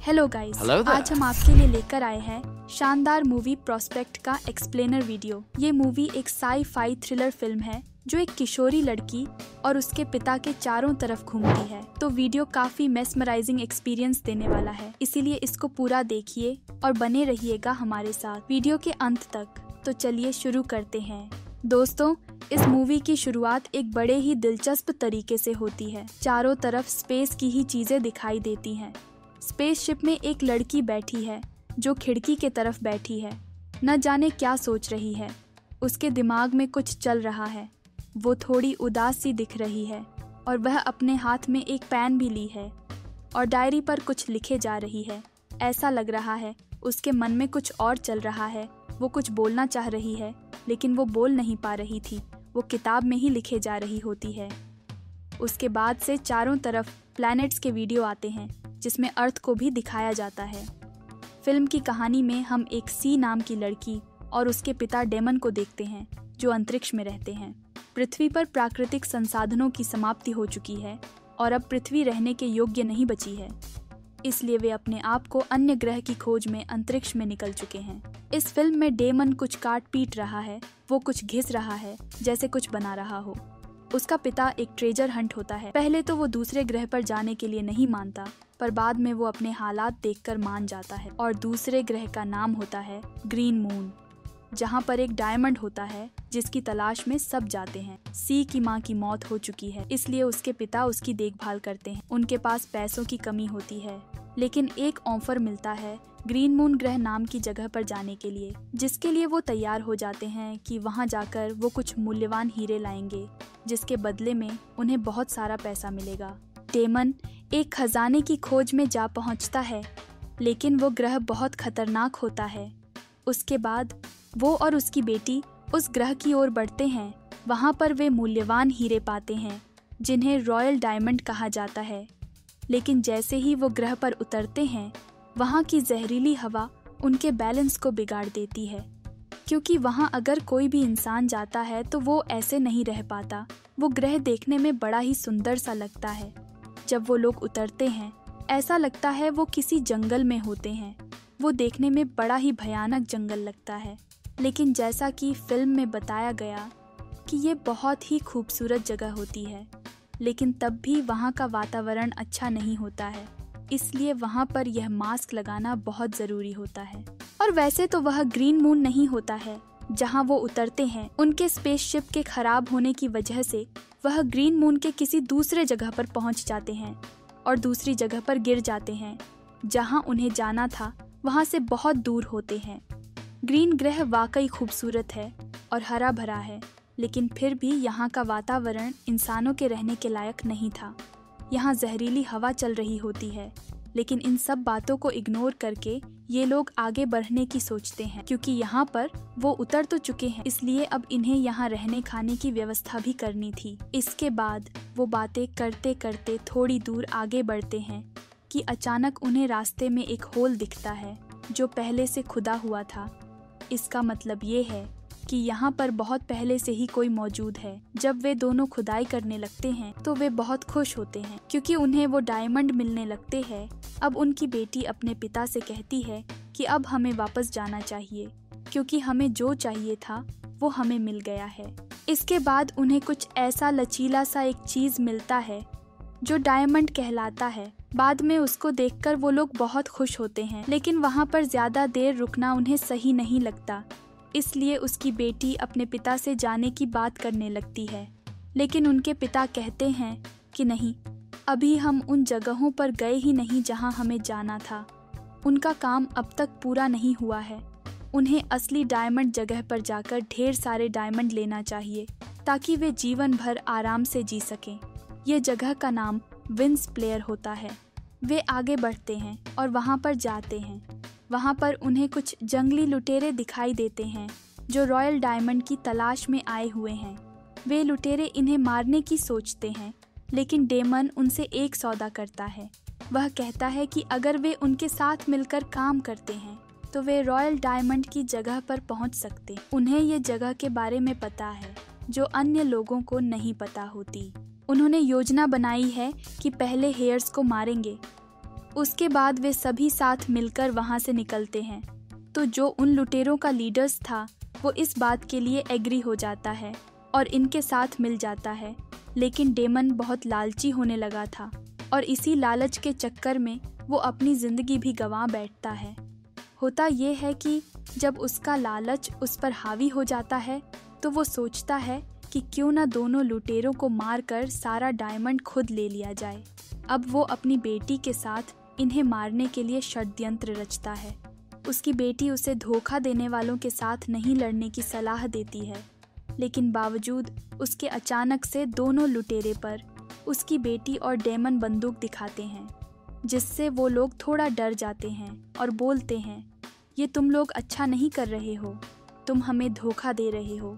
Hello guys, Hello there. आज हम आपके लिए लेकर आए हैं शानदार मूवी प्रोस्पेक्ट का एक्सप्लेनर वीडियो। ये मूवी एक साई-फाई थ्रिलर फिल्म है जो एक किशोरी लड़की और उसके पिता के चारों तरफ घूमती है। तो वीडियो काफी मेस्मराइजिंग एक्सपीरियंस देने वाला है, इसीलिए इसको पूरा देखिए और बने रहिएगा हमारे साथ वीडियो के अंत तक। तो चलिए शुरू करते हैं। दोस्तों, इस मूवी की शुरुआत एक बड़े ही दिलचस्प तरीके से होती है। चारों तरफ स्पेस की ही चीजें दिखाई देती हैं। स्पेसशिप में एक लड़की बैठी है जो खिड़की के तरफ बैठी है, न जाने क्या सोच रही है। उसके दिमाग में कुछ चल रहा है। वो थोड़ी उदास सी दिख रही है और वह अपने हाथ में एक पेन भी ली है और डायरी पर कुछ लिखे जा रही है। ऐसा लग रहा है उसके मन में कुछ और चल रहा है। वो कुछ बोलना चाह रही है लेकिन वो बोल नहीं पा रही थी। वो किताब में ही लिखे जा रही होती है। उसके बाद से चारों तरफ प्लैनेट्स के वीडियो आते हैं जिसमें अर्थ को भी दिखाया जाता है। फिल्म की कहानी में हम एक सी नाम की लड़की और उसके पिता डेमन को देखते हैं जो अंतरिक्ष में रहते हैं। पृथ्वी पर प्राकृतिक संसाधनों की समाप्ति हो चुकी है और अब पृथ्वी रहने के योग्य नहीं बची है, इसलिए वे अपने आप को अन्य ग्रह की खोज में अंतरिक्ष में निकल चुके हैं। इस फिल्म में डेमन कुछ काट पीट रहा है, वो कुछ घिस रहा है जैसे कुछ बना रहा हो। उसका पिता एक ट्रेजर हंट होता है। पहले तो वो दूसरे ग्रह पर जाने के लिए नहीं मानता, पर बाद में वो अपने हालात देखकर मान जाता है और दूसरे ग्रह का नाम होता है ग्रीन मून, जहाँ पर एक डायमंड होता है जिसकी तलाश में सब जाते हैं। सी की माँ की मौत हो चुकी है, इसलिए उसके पिता उसकी देखभाल करते हैं। उनके पास पैसों की कमी होती है, लेकिन एक ऑफर मिलता है ग्रीन मून ग्रह नाम की जगह पर जाने के लिए, जिसके लिए वो तैयार हो जाते हैं कि वहाँ जाकर वो कुछ मूल्यवान हीरे लाएंगे जिसके बदले में उन्हें बहुत सारा पैसा मिलेगा। डेमन एक खजाने की खोज में जा पहुँचता है, लेकिन वो ग्रह बहुत खतरनाक होता है। उसके बाद वो और उसकी बेटी उस ग्रह की ओर बढ़ते हैं। वहाँ पर वे मूल्यवान हीरे पाते हैं जिन्हें रॉयल डायमंड कहा जाता है। लेकिन जैसे ही वो ग्रह पर उतरते हैं, वहाँ की जहरीली हवा उनके बैलेंस को बिगाड़ देती है, क्योंकि वहाँ अगर कोई भी इंसान जाता है तो वो ऐसे नहीं रह पाता। वो ग्रह देखने में बड़ा ही सुंदर सा लगता है। जब वो लोग उतरते हैं, ऐसा लगता है वो किसी जंगल में होते हैं। वो देखने में बड़ा ही भयानक जंगल लगता है, लेकिन जैसा कि फिल्म में बताया गया कि ये बहुत ही खूबसूरत जगह होती है, लेकिन तब भी वहाँ का वातावरण अच्छा नहीं होता है, इसलिए वहाँ पर यह मास्क लगाना बहुत ज़रूरी होता है। और वैसे तो वह ग्रीन मून नहीं होता है जहाँ वो उतरते हैं। उनके स्पेसशिप के खराब होने की वजह से वह ग्रीन मून के किसी दूसरे जगह पर पहुँच जाते हैं और दूसरी जगह पर गिर जाते हैं जहाँ उन्हें जाना था, वहाँ से बहुत दूर होते हैं। ग्रीन ग्रह वाकई खूबसूरत है और हरा भरा है, लेकिन फिर भी यहाँ का वातावरण इंसानों के रहने के लायक नहीं था। यहाँ जहरीली हवा चल रही होती है, लेकिन इन सब बातों को इग्नोर करके ये लोग आगे बढ़ने की सोचते हैं, क्योंकि यहाँ पर वो उतर तो चुके हैं, इसलिए अब इन्हें यहाँ रहने खाने की व्यवस्था भी करनी थी। इसके बाद वो बातें करते करते थोड़ी दूर आगे बढ़ते हैं कि अचानक उन्हें रास्ते में एक होल दिखता है जो पहले से खुदा हुआ था। इसका मतलब ये है कि यहाँ पर बहुत पहले से ही कोई मौजूद है। जब वे दोनों खुदाई करने लगते हैं तो वे बहुत खुश होते हैं क्योंकि उन्हें वो डायमंड मिलने लगते हैं। अब उनकी बेटी अपने पिता से कहती है कि अब हमें वापस जाना चाहिए क्योंकि हमें जो चाहिए था वो हमें मिल गया है। इसके बाद उन्हें कुछ ऐसा लचीला सा एक चीज मिलता है जो डायमंड कहलाता है। बाद में उसको देखकर वो लोग बहुत खुश होते हैं, लेकिन वहाँ पर ज्यादा देर रुकना उन्हें सही नहीं लगता, इसलिए उसकी बेटी अपने पिता से जाने की बात करने लगती है। लेकिन उनके पिता कहते हैं कि नहीं, अभी हम उन जगहों पर गए ही नहीं जहां हमें जाना था। उनका काम अब तक पूरा नहीं हुआ है। उन्हें असली डायमंड जगह पर जाकर ढेर सारे डायमंड लेना चाहिए ताकि वे जीवन भर आराम से जी सकें। ये जगह का नाम विंस प्लेयर होता है। वे आगे बढ़ते हैं और वहाँ पर जाते हैं। वहाँ पर उन्हें कुछ जंगली लुटेरे दिखाई देते हैं जो रॉयल डायमंड की तलाश में आए हुए हैं। वे लुटेरे इन्हें मारने की सोचते हैं, लेकिन डेमन उनसे एक सौदा करता है। वह कहता है कि अगर वे उनके साथ मिलकर काम करते हैं तो वे रॉयल डायमंड की जगह पर पहुंच सकते। उन्हें ये जगह के बारे में पता है जो अन्य लोगों को नहीं पता होती। उन्होंने योजना बनाई है कि पहले हेयर्स को मारेंगे उसके बाद वे सभी साथ मिलकर वहाँ से निकलते हैं। तो जो उन लुटेरों का लीडर्स था वो इस बात के लिए एग्री हो जाता है और इनके साथ मिल जाता है। लेकिन डेमन बहुत लालची होने लगा था और इसी लालच के चक्कर में वो अपनी ज़िंदगी भी गंवा बैठता है। होता ये है कि जब उसका लालच उस पर हावी हो जाता है तो वो सोचता है कि क्यों ना दोनों लुटेरों को मारकर सारा डायमंड खुद ले लिया जाए। अब वो अपनी बेटी के साथ इन्हें मारने के लिए षड्यंत्र रचता है। उसकी बेटी उसे धोखा देने वालों के साथ नहीं लड़ने की सलाह देती है, लेकिन बावजूद उसके अचानक से दोनों लुटेरे पर उसकी बेटी और डेमन बंदूक दिखाते हैं, जिससे वो लोग थोड़ा डर जाते हैं और बोलते हैं, ये तुम लोग अच्छा नहीं कर रहे हो, तुम हमें धोखा दे रहे हो।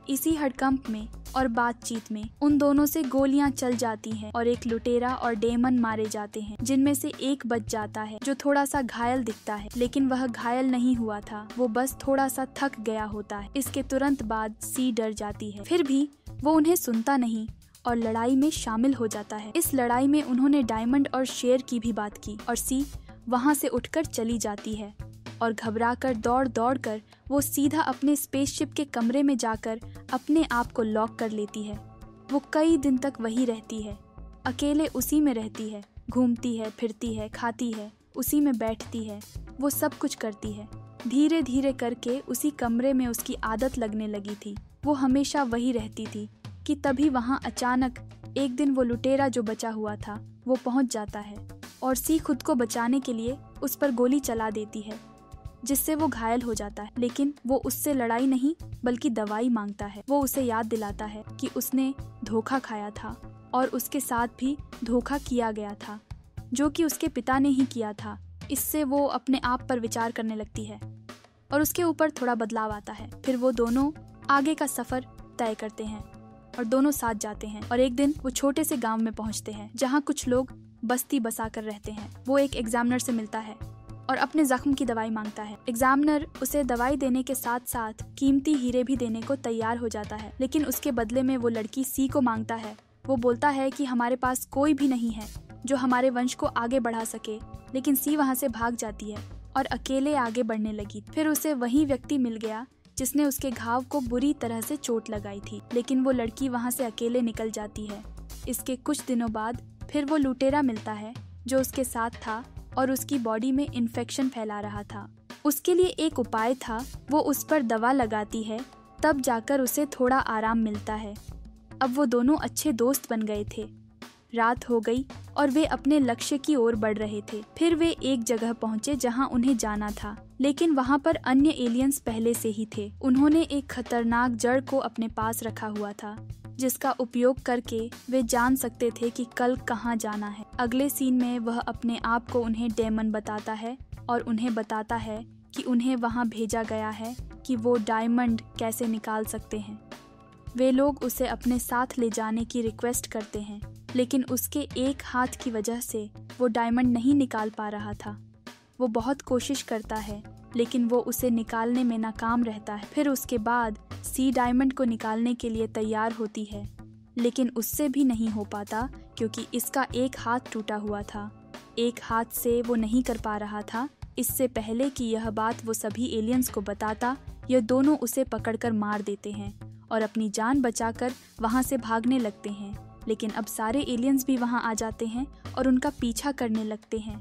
इसी हड़कंप में और बातचीत में उन दोनों से गोलियां चल जाती हैं और एक लुटेरा और डेमन मारे जाते हैं, जिनमें से एक बच जाता है जो थोड़ा सा घायल दिखता है, लेकिन वह घायल नहीं हुआ था, वो बस थोड़ा सा थक गया होता है। इसके तुरंत बाद सी डर जाती है, फिर भी वो उन्हें सुनता नहीं और लड़ाई में शामिल हो जाता है। इस लड़ाई में उन्होंने डायमंड और शेर की भी बात की और सी वहाँ से उठकर चली जाती है और घबराकर दौड़ दौड़ कर वो सीधा अपने स्पेसशिप के कमरे में जाकर अपने आप को लॉक कर लेती है। वो कई दिन तक वही रहती है, अकेले उसी में रहती है, घूमती है, फिरती है, खाती है, उसी में बैठती है, वो सब कुछ करती है। धीरे धीरे करके उसी कमरे में उसकी आदत लगने लगी थी। वो हमेशा वही रहती थी कि तभी वहाँ अचानक एक दिन वो लुटेरा जो बचा हुआ था वो पहुँच जाता है और सी खुद को बचाने के लिए उस पर गोली चला देती है, जिससे वो घायल हो जाता है। लेकिन वो उससे लड़ाई नहीं बल्कि दवाई मांगता है। वो उसे याद दिलाता है कि उसने धोखा खाया था और उसके साथ भी धोखा किया गया था, जो कि उसके पिता ने ही किया था। इससे वो अपने आप पर विचार करने लगती है और उसके ऊपर थोड़ा बदलाव आता है। फिर वो दोनों आगे का सफर तय करते हैं और दोनों साथ जाते हैं और एक दिन वो छोटे से गांव में पहुंचते हैं जहां कुछ लोग बस्ती बसाकर रहते हैं। वो एक एग्जामिनर से मिलता है और अपने जख्म की दवाई मांगता है। एग्जामिनर उसे दवाई देने के साथ साथ कीमती हीरे भी देने को तैयार हो जाता है, लेकिन उसके बदले में वो लड़की सी को मांगता है। वो बोलता है कि हमारे पास कोई भी नहीं है जो हमारे वंश को आगे बढ़ा सके, लेकिन सी वहाँ से भाग जाती है और अकेले आगे बढ़ने लगी। फिर उसे वही व्यक्ति मिल गया जिसने उसके घाव को बुरी तरह से चोट लगाई थी, लेकिन वो लड़की वहाँ से अकेले निकल जाती है। इसके कुछ दिनों बाद फिर वो लुटेरा मिलता है जो उसके साथ था और उसकी बॉडी में इन्फेक्शन फैला रहा था। उसके लिए एक उपाय था, वो उस पर दवा लगाती है, तब जाकर उसे थोड़ा आराम मिलता है। अब वो दोनों अच्छे दोस्त बन गए थे। रात हो गई और वे अपने लक्ष्य की ओर बढ़ रहे थे। फिर वे एक जगह पहुंचे जहां उन्हें जाना था, लेकिन वहां पर अन्य एलियंस पहले से ही थे। उन्होंने एक खतरनाक जड़ को अपने पास रखा हुआ था, जिसका उपयोग करके वे जान सकते थे कि कल कहाँ जाना है। अगले सीन में वह अपने आप को उन्हें डेमन बताता है और उन्हें बताता है कि उन्हें वहाँ भेजा गया है कि वो डायमंड कैसे निकाल सकते हैं। वे लोग उसे अपने साथ ले जाने की रिक्वेस्ट करते हैं, लेकिन उसके एक हाथ की वजह से वो डायमंड नहीं निकाल पा रहा था। वो बहुत कोशिश करता है, लेकिन वो उसे निकालने में नाकाम रहता है। फिर उसके बाद सी डायमंड को निकालने के लिए तैयार होती है, लेकिन उससे भी नहीं हो पाता क्योंकि इसका एक हाथ टूटा हुआ था। एक हाथ से वो नहीं कर पा रहा था। इससे पहले कि यह बात वो सभी एलियंस को बताता, ये दोनों उसे पकड़कर मार देते हैं और अपनी जान बचाकर वहाँ से भागने लगते हैं। लेकिन अब सारे एलियंस भी वहाँ आ जाते हैं और उनका पीछा करने लगते हैं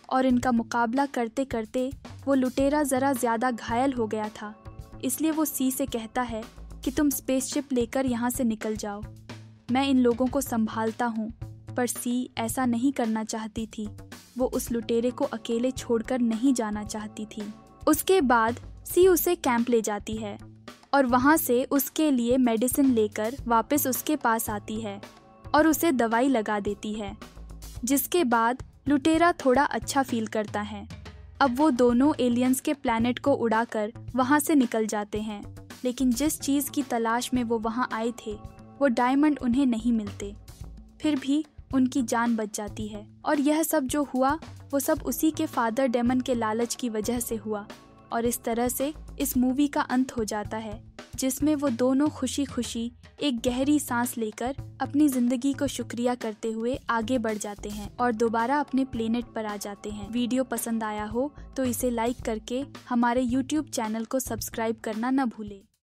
और इनका मुकाबला करते करते वो लुटेरा ज़रा ज़्यादा घायल हो गया था। इसलिए वो सी से कहता है कि तुम स्पेसशिप लेकर यहाँ से निकल जाओ, मैं इन लोगों को संभालता हूँ। पर सी ऐसा नहीं करना चाहती थी। वो उस लुटेरे को अकेले छोड़कर नहीं जाना चाहती थी। उसके बाद सी उसे कैंप ले जाती है और वहाँ से उसके लिए मेडिसिन लेकर वापस उसके पास आती है और उसे दवाई लगा देती है, जिसके बाद लुटेरा थोड़ा अच्छा फील करता है। अब वो दोनों एलियंस के प्लैनेट को उड़ाकर वहाँ से निकल जाते हैं, लेकिन जिस चीज़ की तलाश में वो वहाँ आए थे वो डायमंड उन्हें नहीं मिलते। फिर भी उनकी जान बच जाती है और यह सब जो हुआ वो सब उसी के फादर डेमन के लालच की वजह से हुआ। और इस तरह से इस मूवी का अंत हो जाता है। जिसमें वो दोनों खुशी खुशी एक गहरी सांस लेकर अपनी जिंदगी को शुक्रिया करते हुए आगे बढ़ जाते हैं और दोबारा अपने प्लेनेट पर आ जाते हैं। वीडियो पसंद आया हो तो इसे लाइक करके हमारे YouTube चैनल को सब्सक्राइब करना न भूलें।